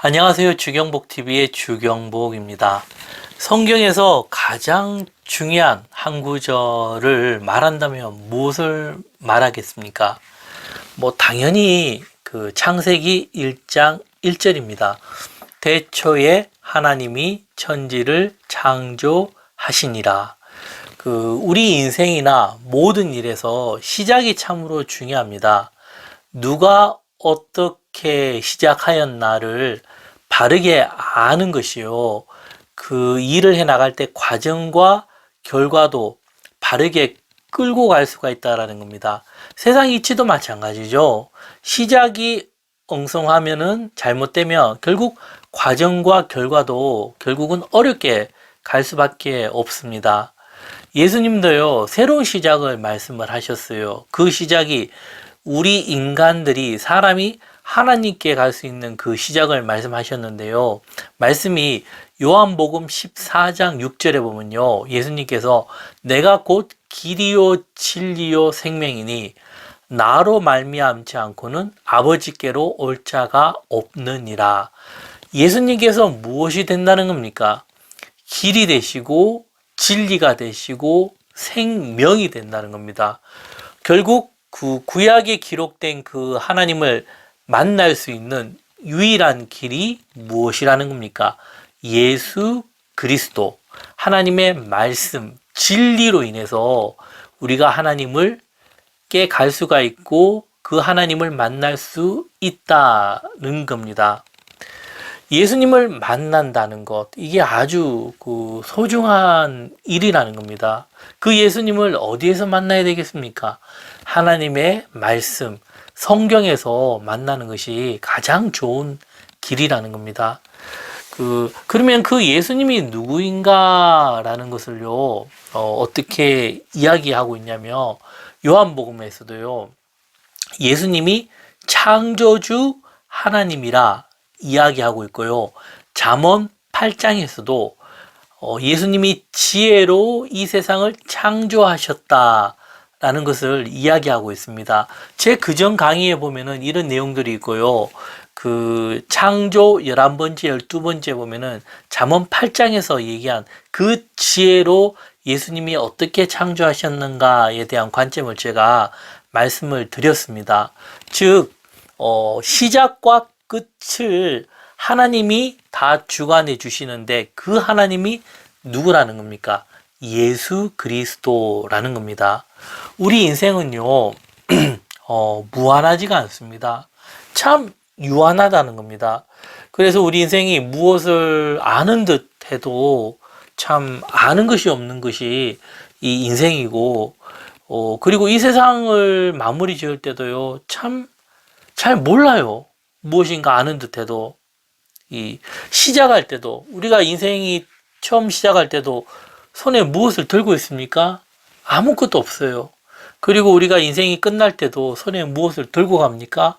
안녕하세요. 주경복TV의 주경복입니다. 성경에서 가장 중요한 한 구절을 말한다면 무엇을 말하겠습니까? 당연히 그 창세기 1장 1절입니다. 대초에 하나님이 천지를 창조하시니라. 우리 인생이나 모든 일에서 시작이 참으로 중요합니다. 누가 어떻게 시작하였나를 바르게 아는 것이요. 그 일을 해 나갈 때 과정과 결과도 바르게 끌고 갈 수가 있다라는 겁니다. 세상 이치도 마찬가지죠. 시작이 엉성하면은 잘못되면 결국 과정과 결과도 결국은 어렵게 갈 수밖에 없습니다. 예수님도요, 새로운 시작을 말씀을 하셨어요. 그 시작이 우리 인간들이 사람이 하나님께 갈 수 있는 그 시작을 말씀하셨는데요. 말씀이 요한복음 14장 6절에 보면요. 예수님께서 내가 곧 길이요 진리요 생명이니 나로 말미암지 않고는 아버지께로 올 자가 없느니라. 예수님께서 무엇이 된다는 겁니까? 길이 되시고 진리가 되시고 생명이 된다는 겁니다. 결국 그 구약에 기록된 그 하나님을 만날 수 있는 유일한 길이 무엇이라는 겁니까? 예수 그리스도, 하나님의 말씀, 진리로 인해서 우리가 하나님을 께 갈 수가 있고 그 하나님을 만날 수 있다는 겁니다. 예수님을 만난다는 것, 이게 아주 그 소중한 일이라는 겁니다. 그 예수님을 어디에서 만나야 되겠습니까? 하나님의 말씀, 성경에서 만나는 것이 가장 좋은 길이라는 겁니다. 그러면 그 예수님이 누구인가라는 것을요, 어떻게 이야기하고 있냐면, 요한복음에서도요, 예수님이 창조주 하나님이라 이야기하고 있고요. 잠언 8장에서도 예수님이 지혜로 이 세상을 창조하셨다라는 것을 이야기하고 있습니다. 제 그전 강의에 보면은 이런 내용들이 있고요. 그 창조 11번째, 12번째 보면은 잠언 8장에서 얘기한 그 지혜로 예수님이 어떻게 창조하셨는가에 대한 관점을 제가 말씀을 드렸습니다. 즉, 시작과 끝을 하나님이 다 주관해 주시는데 그 하나님이 누구라는 겁니까? 예수 그리스도라는 겁니다. 우리 인생은요, 무한하지가 않습니다. 참 유한하다는 겁니다. 그래서 우리 인생이 무엇을 아는 듯 해도 참 아는 것이 없는 것이 이 인생이고, 그리고 이 세상을 마무리 지을 때도요, 참 잘 몰라요. 무엇인가 아는 듯 해도. 시작할 때도, 우리가 인생이 처음 시작할 때도 손에 무엇을 들고 있습니까? 아무것도 없어요. 그리고 우리가 인생이 끝날 때도 손에 무엇을 들고 갑니까?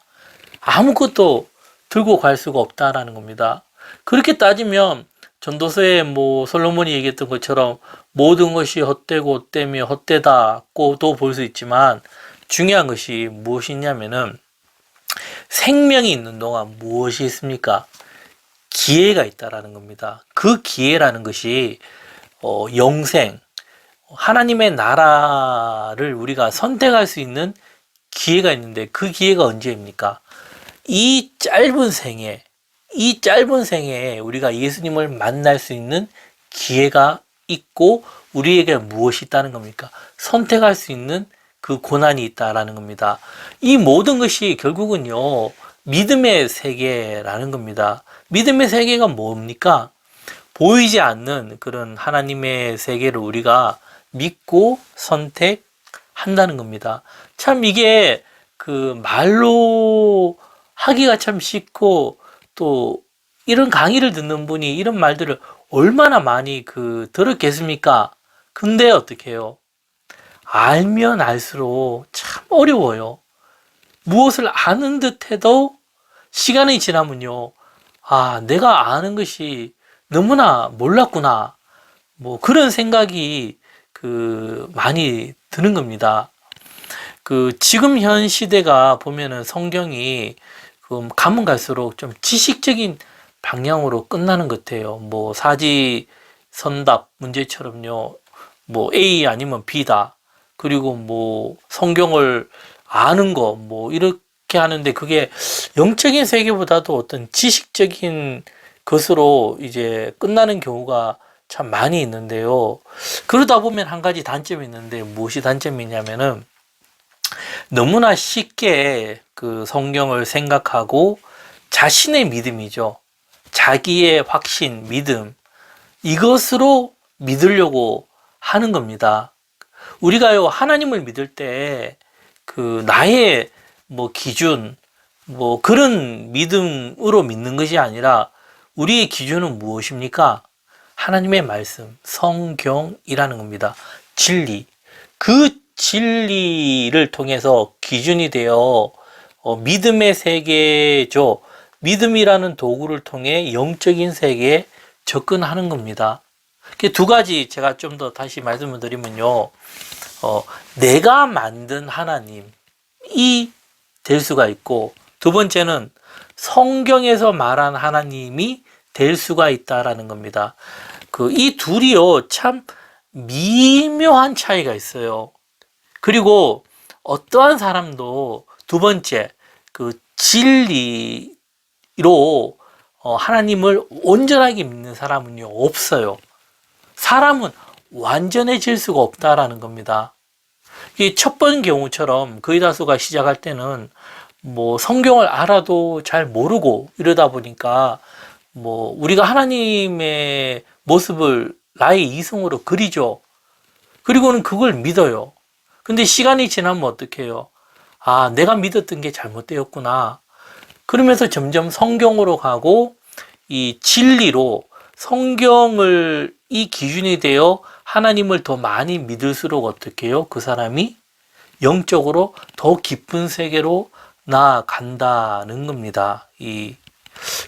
아무것도 들고 갈 수가 없다라는 겁니다. 그렇게 따지면 전도서에 솔로몬이 얘기했던 것처럼 모든 것이 헛되고 헛되며 헛되다고도 볼 수 있지만 중요한 것이 무엇이냐면은 생명이 있는 동안 무엇이 있습니까? 기회가 있다라는 겁니다. 그 기회라는 것이 영생, 하나님의 나라를 우리가 선택할 수 있는 기회가 있는데 그 기회가 언제입니까? 이 짧은 생에 우리가 예수님을 만날 수 있는 기회가 있고 우리에게 무엇이 있다는 겁니까? 선택할 수 있는 그 고난이 있다라는 겁니다. 이 모든 것이 결국은요, 믿음의 세계라는 겁니다. 믿음의 세계가 뭡니까? 보이지 않는 그런 하나님의 세계를 우리가 믿고 선택한다는 겁니다. 참 이게 그 말로 하기가 참 쉽고 또 이런 강의를 듣는 분이 이런 말들을 얼마나 많이 들었겠습니까? 근데 어떻게 해요? 알면 알수록 참 어려워요. 무엇을 아는 듯 해도 시간이 지나면요. 내가 아는 것이 너무나 몰랐구나. 그런 생각이 많이 드는 겁니다. 지금 현 시대가 보면은 성경이 가면 갈수록 좀 지식적인 방향으로 끝나는 것 같아요. 뭐 사지선답 문제처럼요. 뭐 A 아니면 B다. 그리고 뭐 성경을 아는 거 뭐 이렇게 하는데 그게 영적인 세계보다도 어떤 지식적인 것으로 이제 끝나는 경우가 참 많이 있는데요. 그러다 보면 한 가지 단점이 있는데 무엇이 단점이냐면은 너무나 쉽게 그 성경을 생각하고 자신의 믿음이죠. 자기의 확신, 믿음, 이것으로 믿으려고 하는 겁니다. 우리가요, 하나님을 믿을 때, 그, 나의 뭐 기준, 뭐 그런 믿음으로 믿는 것이 아니라 우리의 기준은 무엇입니까? 하나님의 말씀, 성경이라는 겁니다. 진리. 그 진리를 통해서 기준이 되어 믿음의 세계죠. 믿음이라는 도구를 통해 영적인 세계에 접근하는 겁니다. 두 가지 제가 좀 더 다시 말씀을 드리면요. 내가 만든 하나님이 될 수가 있고, 두 번째는 성경에서 말한 하나님이 될 수가 있다라는 겁니다. 이 둘이요, 참 미묘한 차이가 있어요. 그리고 어떠한 사람도 두 번째, 진리로 하나님을 온전하게 믿는 사람은요, 없어요. 사람은 완전해질 수가 없다라는 겁니다. 이 첫 번 경우처럼 거의 다수가 시작할 때는 뭐 성경을 알아도 잘 모르고 이러다 보니까 뭐 우리가 하나님의 모습을 나의 이성으로 그리죠. 그리고는 그걸 믿어요. 근데 시간이 지나면 어떻게 해요? 아, 내가 믿었던 게 잘못되었구나. 그러면서 점점 성경으로 가고 이 진리로 성경을 이 기준이 되어 하나님을 더 많이 믿을수록 어떻게 해요? 그 사람이 영적으로 더 깊은 세계로 나아간다는 겁니다.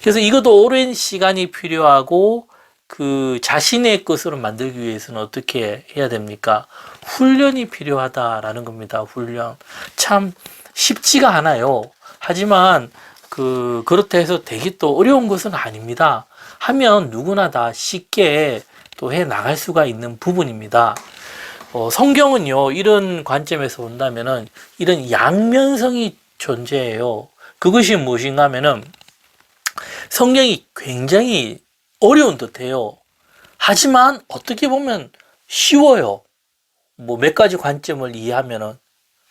그래서 이것도 오랜 시간이 필요하고 그 자신의 것으로 만들기 위해서는 어떻게 해야 됩니까? 훈련이 필요하다라는 겁니다. 훈련. 참 쉽지가 않아요. 하지만 그렇다 해서 되게 또 어려운 것은 아닙니다. 하면 누구나 다 쉽게 또 해 나갈 수가 있는 부분입니다. 성경은요, 이런 관점에서 본다면은 이런 양면성이 존재해요. 그것이 무엇인가 하면은 성경이 굉장히 어려운 듯해요. 하지만 어떻게 보면 쉬워요. 뭐 몇 가지 관점을 이해하면은.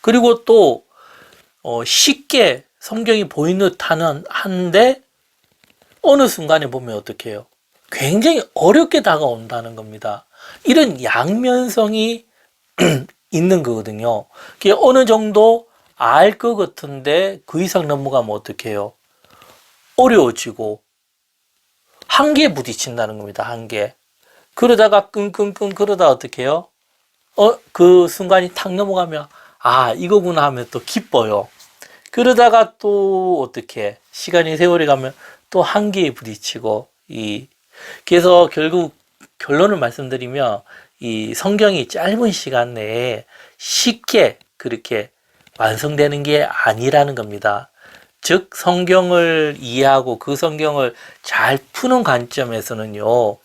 그리고 또 쉽게 성경이 보이는 듯 한데 어느 순간에 보면 어떻게 해요? 굉장히 어렵게 다가온다는 겁니다. 이런 양면성이 있는 거거든요. 그게 어느 정도 알 것 같은데 그 이상 넘어가면 어떻게 해요? 어려워지고 한계에 부딪힌다는 겁니다. 한계. 그러다가 끙끙끙 그러다 어떻게 해요? 그 순간이 탁 넘어가면 아, 이거구나 하면 또 기뻐요. 그러다가 또 어떻게 시간이 세월이 가면 또 한계에 부딪히고 그래서 결국 결론을 말씀드리면 이 성경이 짧은 시간 내에 쉽게 그렇게 완성되는 게 아니라는 겁니다. 즉 성경을 이해하고 그 성경을 잘 푸는 관점에서는요,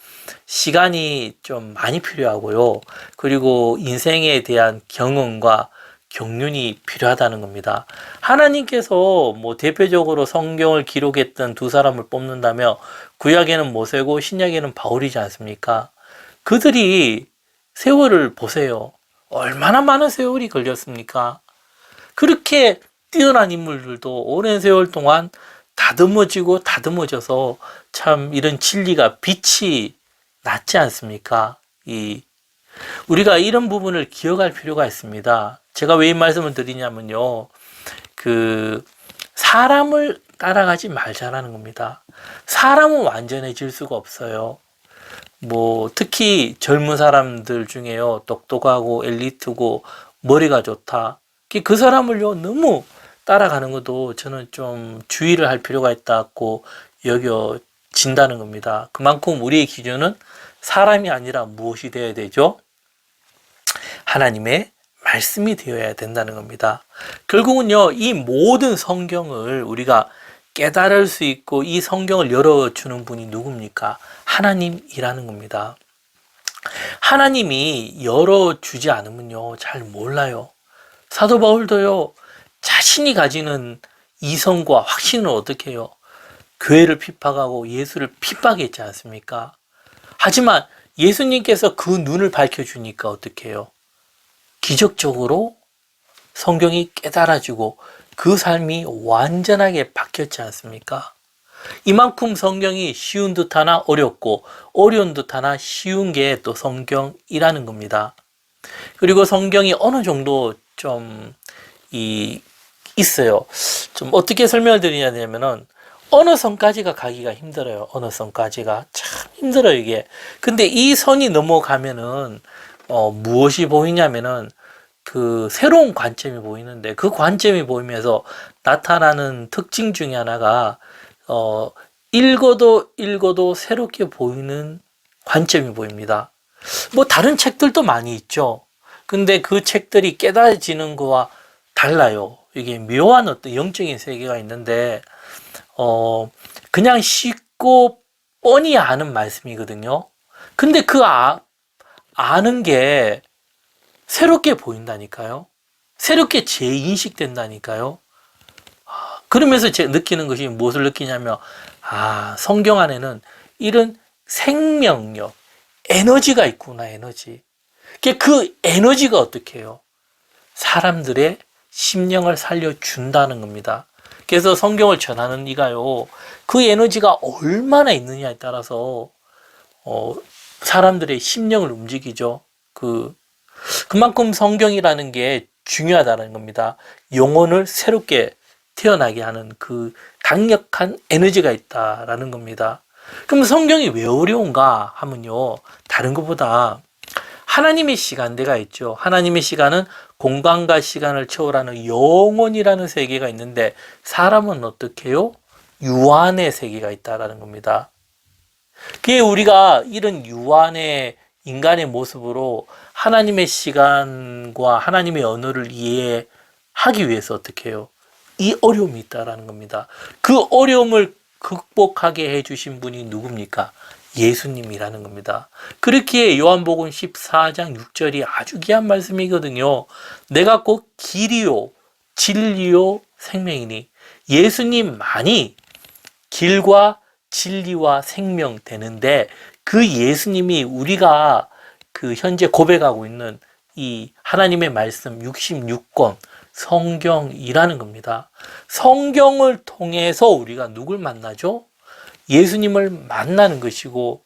시간이 좀 많이 필요하고요. 그리고 인생에 대한 경험과 경륜이 필요하다는 겁니다. 하나님께서 뭐 대표적으로 성경을 기록했던 두 사람을 뽑는다면 구약에는 모세고 신약에는 바울이지 않습니까? 그들이 세월을 보세요. 얼마나 많은 세월이 걸렸습니까? 그렇게 뛰어난 인물들도 오랜 세월 동안 다듬어지고 다듬어져서 참 이런 진리가 빛이 났지 않습니까? 우리가 이런 부분을 기억할 필요가 있습니다. 제가 왜 이 말씀을 드리냐면요. 사람을 따라가지 말자라는 겁니다. 사람은 완전해질 수가 없어요. 뭐, 특히 젊은 사람들 중에요. 똑똑하고 엘리트고 머리가 좋다. 그 사람을요, 너무 따라가는 것도 저는 좀 주의를 할 필요가 있다고 여겨진다는 겁니다. 그만큼 우리의 기준은 사람이 아니라 무엇이 되어야 되죠? 하나님의 말씀이 되어야 된다는 겁니다. 결국은요, 이 모든 성경을 우리가 깨달을 수 있고 이 성경을 열어주는 분이 누굽니까? 하나님이라는 겁니다. 하나님이 열어주지 않으면요, 잘 몰라요. 사도 바울도요, 자신이 가지는 이성과 확신을 어떻게 해요? 교회를 핍박하고 예수를 핍박했지 않습니까? 하지만 예수님께서 그 눈을 밝혀주니까 어떻게 해요? 기적적으로 성경이 깨달아지고 그 삶이 완전하게 바뀌었지 않습니까? 이만큼 성경이 쉬운 듯 하나 어렵고 어려운 듯 하나 쉬운 게 또 성경이라는 겁니다. 그리고 성경이 어느 정도 있어요. 좀 어떻게 설명을 드리냐면은 어느 선까지가 가기가 힘들어요. 어느 선까지가 참 힘들어요, 이게. 근데 이 선이 넘어가면은 무엇이 보이냐면은 그 새로운 관점이 보이는데, 그 관점이 보이면서 나타나는 특징 중에 하나가 읽어도 새롭게 보이는 관점이 보입니다. 뭐 다른 책들도 많이 있죠. 근데 그 책들이 깨달아지는 거와 달라요. 이게 묘한 어떤 영적인 세계가 있는데 그냥 쉽고 뻔히 아는 말씀이거든요. 근데 그 아는 게 새롭게 보인다니까요. 새롭게 재인식된다니까요. 그러면서 제가 느끼는 것이 무엇을 느끼냐면, 성경 안에는 이런 생명력, 에너지가 있구나, 에너지. 그 에너지가 어떻게 해요? 사람들의 심령을 살려준다는 겁니다. 그래서 성경을 전하는 이가요, 그 에너지가 얼마나 있느냐에 따라서 사람들의 심령을 움직이죠. 그만큼 성경이라는 게 중요하다는 겁니다. 영혼을 새롭게 태어나게 하는 그 강력한 에너지가 있다라는 겁니다. 그럼 성경이 왜 어려운가 하면요, 다른 것보다 하나님의 시간대가 있죠. 하나님의 시간은 공간과 시간을 초월하는 영원이라는 세계가 있는데, 사람은 어떻게 해요? 유한의 세계가 있다라는 겁니다. 그게 우리가 이런 유한의 인간의 모습으로 하나님의 시간과 하나님의 언어를 이해하기 위해서 어떻게 해요? 이 어려움이 있다라는 겁니다. 그 어려움을 극복하게 해주신 분이 누굽니까? 예수님이라는 겁니다. 그렇게 요한복음 14장 6절이 아주 귀한 말씀이거든요. 내가 곧 길이요 진리요 생명이니. 예수님만이 길과 진리와 생명 되는데, 그 예수님이 우리가 현재 고백하고 있는 이 하나님의 말씀 66권 성경이라는 겁니다. 성경을 통해서 우리가 누굴 만나죠? 예수님을 만나는 것이고,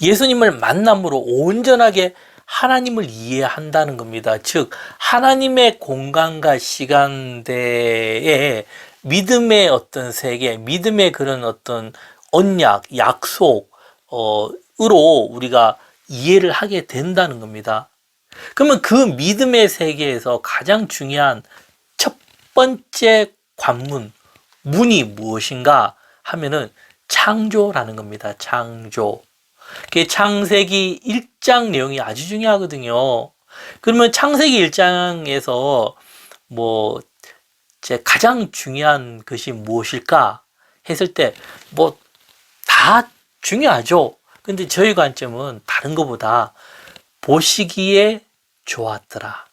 예수님을 만남으로 온전하게 하나님을 이해한다는 겁니다. 즉, 하나님의 공간과 시간대에 믿음의 어떤 세계, 믿음의 그런 어떤 언약, 약속, 으로 우리가 이해를 하게 된다는 겁니다. 그러면 그 믿음의 세계에서 가장 중요한 첫 번째 관문, 문이 무엇인가 하면은 창조라는 겁니다. 창조. 그게 창세기 1장 내용이 아주 중요하거든요. 그러면 창세기 1장에서 가장 중요한 것이 무엇일까 했을 때 다 중요하죠. 근데 저희 관점은 다른 것보다 보시기에 좋았더라.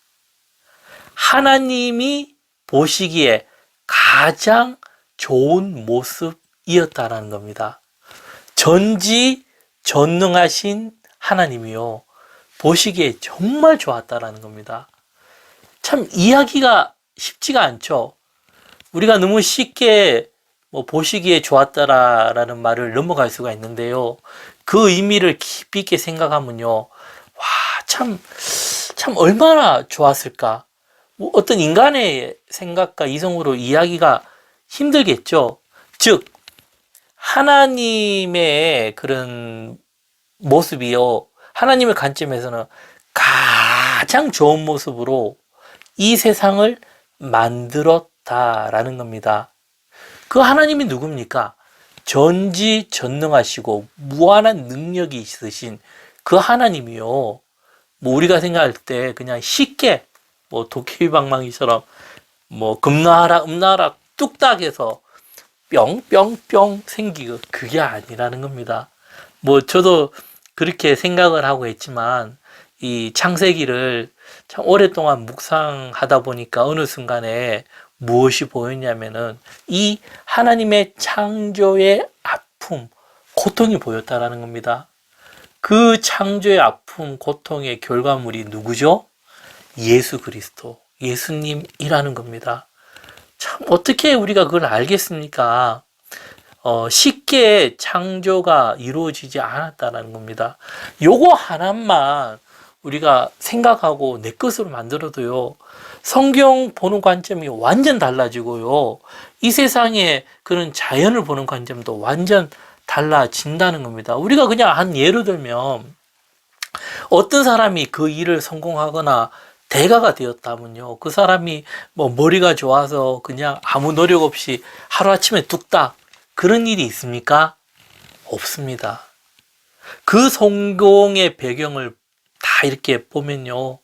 하나님이 보시기에 가장 좋은 모습이었다라는 겁니다. 전지전능하신 하나님이요, 보시기에 정말 좋았다라는 겁니다. 참 이해하기가 쉽지가 않죠. 우리가 너무 쉽게 보시기에 좋았다라는 말을 넘어갈 수가 있는데요, 그 의미를 깊이 있게 생각하면요, 참 얼마나 좋았을까. 어떤 인간의 생각과 이성으로 이해하기가 힘들겠죠. 즉, 하나님의 그런 모습이요, 하나님의 관점에서는 가장 좋은 모습으로 이 세상을 만들었다라는 겁니다. 그 하나님이 누굽니까? 전지전능하시고 무한한 능력이 있으신 그 하나님이요, 우리가 생각할 때 그냥 쉽게 도깨비방망이처럼 금나라 음나라 뚝딱 해서 뿅뿅뿅 생기고 그게 아니라는 겁니다. 뭐 저도 그렇게 생각을 하고 했지만 이 창세기를 참 오랫동안 묵상하다 보니까 어느 순간에 무엇이 보였냐면은 이 하나님의 창조의 아픔, 고통이 보였다라는 겁니다. 그 창조의 아픔, 고통의 결과물이 누구죠? 예수 그리스도, 예수님이라는 겁니다. 참 어떻게 우리가 그걸 알겠습니까? 쉽게 창조가 이루어지지 않았다는 겁니다. 요거 하나만 우리가 생각하고 내 것으로 만들어도요, 성경 보는 관점이 완전 달라지고요, 이 세상의 그런 자연을 보는 관점도 완전 달라진다는 겁니다. 우리가 그냥 한 예로 들면, 어떤 사람이 그 일을 성공하거나 대가가 되었다면요, 그 사람이 뭐 머리가 좋아서 그냥 아무 노력 없이 하루아침에 뚝딱 그런 일이 있습니까? 없습니다. 그 성공의 배경을 다 이렇게 보면요,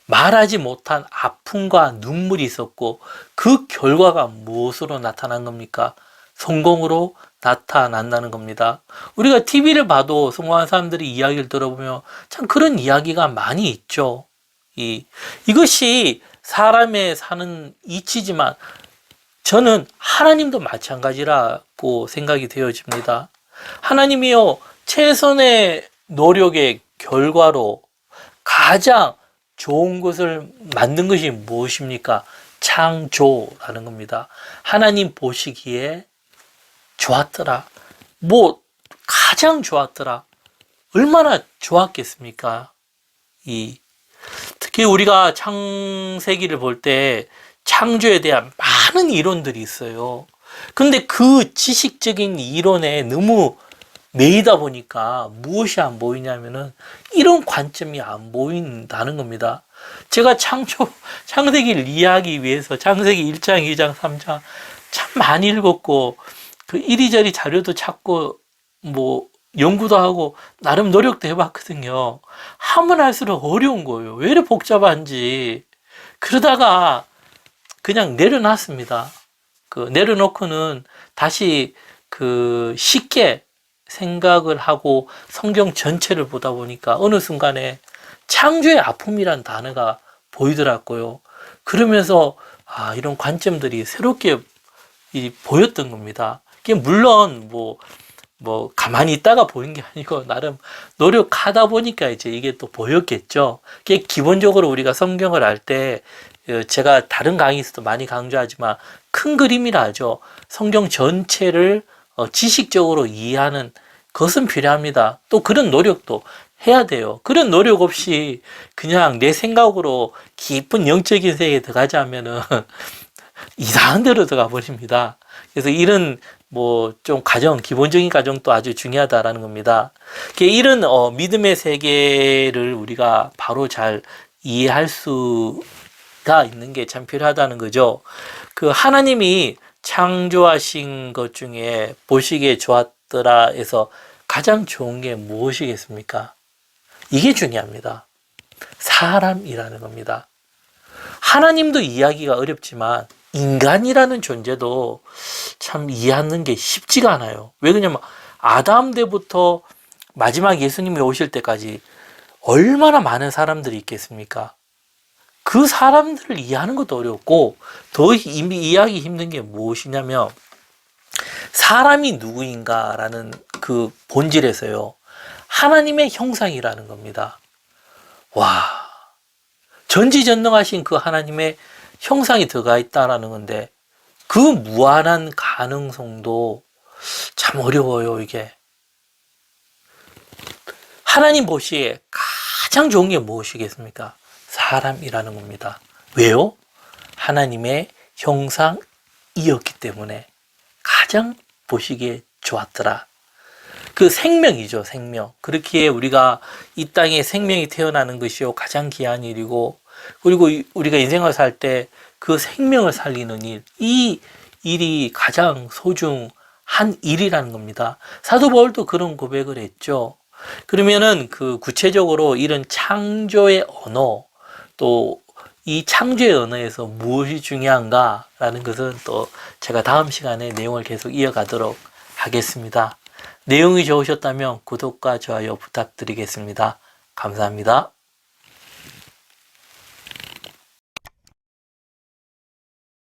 말하지 못한 아픔과 눈물이 있었고 그 결과가 무엇으로 나타난 겁니까? 성공으로 나타난다는 겁니다. 우리가 TV를 봐도 성공한 사람들이 이야기를 들어보면 참 그런 이야기가 많이 있죠. 이것이 사람의 사는 이치지만 저는 하나님도 마찬가지라고 생각이 되어집니다. 하나님이요, 최선의 노력의 결과로 가장 좋은 것을 만든 것이 무엇입니까? 창조라는 겁니다. 하나님 보시기에 좋았더라. 뭐 가장 좋았더라. 얼마나 좋았겠습니까? 특히 우리가 창세기를 볼 때 창조에 대한 많은 이론들이 있어요. 근데 그 지식적인 이론에 너무 매이다 보니까 무엇이 안 보이냐면은 이런 관점이 안 보인다는 겁니다. 제가 창세기를 이해하기 위해서 창세기 1장, 2장, 3장 참 많이 읽었고, 그 이리저리 자료도 찾고, 뭐, 연구도 하고, 나름 노력도 해봤거든요. 하면 할수록 어려운 거예요. 왜 이렇게 복잡한지. 그러다가 그냥 내려놨습니다. 내려놓고는 다시 쉽게 생각을 하고 성경 전체를 보다 보니까 어느 순간에 창조의 아픔이란 단어가 보이더라고요. 그러면서 이런 관점들이 새롭게 보였던 겁니다. 이게 물론 뭐 가만히 있다가 보인 게 아니고 나름 노력하다 보니까 이제 이게 또 보였겠죠. 이게 기본적으로 우리가 성경을 알 때 제가 다른 강의에서도 많이 강조하지만 큰 그림이라 하죠. 성경 전체를 지식적으로 이해하는 것은 필요합니다. 또 그런 노력도 해야 돼요. 그런 노력 없이 그냥 내 생각으로 깊은 영적인 세계에 들어가자면은 이상한 데로 들어가 버립니다. 그래서 이런 좀 기본적인 과정도 아주 중요하다라는 겁니다. 이런 믿음의 세계를 우리가 바로 잘 이해할 수가 있는 게 참 필요하다는 거죠. 하나님이 창조하신 것 중에 보시기에 좋았더라 해서 가장 좋은 게 무엇이겠습니까? 이게 중요합니다. 사람이라는 겁니다. 하나님도 이해하기가 어렵지만 인간이라는 존재도 참 이해하는 게 쉽지가 않아요. 왜 그러냐면 아담 때부터 마지막 예수님이 오실 때까지 얼마나 많은 사람들이 있겠습니까? 그 사람들을 이해하는 것도 어렵고 더 이미 이해하기 힘든 게 무엇이냐면 사람이 누구인가라는 그 본질에서요, 하나님의 형상이라는 겁니다. 와, 전지전능하신 그 하나님의 형상이 들어가 있다라는 건데 그 무한한 가능성도 참 어려워요. 이게 하나님 보시기에 가장 좋은 게 무엇이겠습니까? 사람이라는 겁니다. 왜요? 하나님의 형상이었기 때문에 가장 보시기에 좋았더라. 그 생명이죠, 생명. 그렇기에 우리가 이 땅에 생명이 태어나는 것이요 가장 귀한 일이고, 그리고 우리가 인생을 살 때 그 생명을 살리는 일, 이 일이 가장 소중한 일이라는 겁니다. 사도 바울도 그런 고백을 했죠. 그러면은 구체적으로 이런 창조의 언어, 또 이 창조의 언어에서 무엇이 중요한가라는 것은 또 제가 다음 시간에 내용을 계속 이어가도록 하겠습니다. 내용이 좋으셨다면 구독과 좋아요 부탁드리겠습니다. 감사합니다.